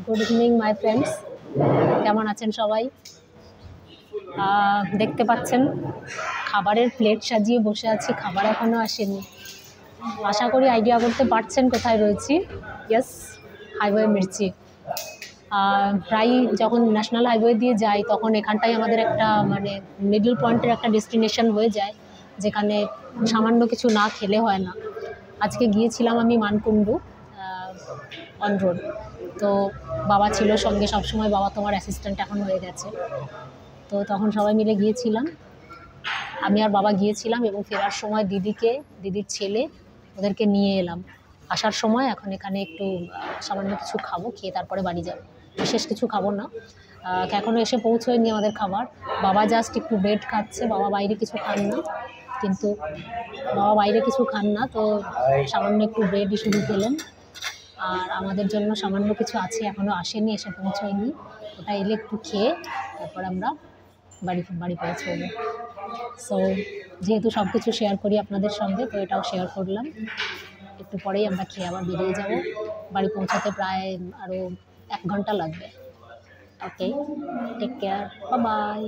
Good evening my friends, কেমন আছেন সবাই? দেখতে পাচ্ছেন খাবারের প্লেট সাজিয়ে বসে আছি, খাবার এখনও আসেনি। আশা করি আইডিয়া করতে পারছেন কোথায় রয়েছি। Yes, highway Mirchi. প্রায় যখন ন্যাশনাল হাইওয়ে দিয়ে যাই তখন এখানটাই আমাদের একটা মিডল পয়েন্টের একটা ডেস্টিনেশন হয়ে যায়, যেখানে সামান্য কিছু না খেলে হয় না। আজকে গিয়েছিলাম আমি মানকুণ্ডু অন রোড। তো বাবা ছিল সঙ্গে সবসময়, বাবা তোমার অ্যাসিস্ট্যান্ট এখন হয়ে গেছে। তো তখন সবাই মিলে গিয়েছিলাম, আমি আর বাবা গিয়েছিলাম, এবং ফেরার সময় দিদির ছেলে ওদেরকে নিয়ে এলাম। আসার সময় এখন এখানে একটু সামান্য কিছু খাবো, খেয়ে তারপরে বাড়ি যাবো। বিশেষ কিছু খাবো না, এখনও এসে পৌঁছয়নি আমাদের খাবার। বাবা জাস্ট একটু ব্রেড খাচ্ছে, বাবা বাইরে কিছু খান না, তো সামান্য একটু ব্রেডই শুধু খেলেন। আর আমাদের জন্য সামান্য কিছু আছে, এখনও আসেনি, এসে পৌঁছয়নি। ওটা এলে একটু খেয়ে তারপর আমরা বাড়ি পৌঁছবো। সো যেহেতু সব কিছু শেয়ার করি আপনাদের সঙ্গে, তো এটাও শেয়ার করলাম। একটু পরেই আমরা খেয়ে আবার বেরিয়ে যাব। বাড়ি পৌঁছাতে প্রায় আরও 1 ঘন্টা লাগবে। ওকে, টেক কেয়ার, বাই বাই।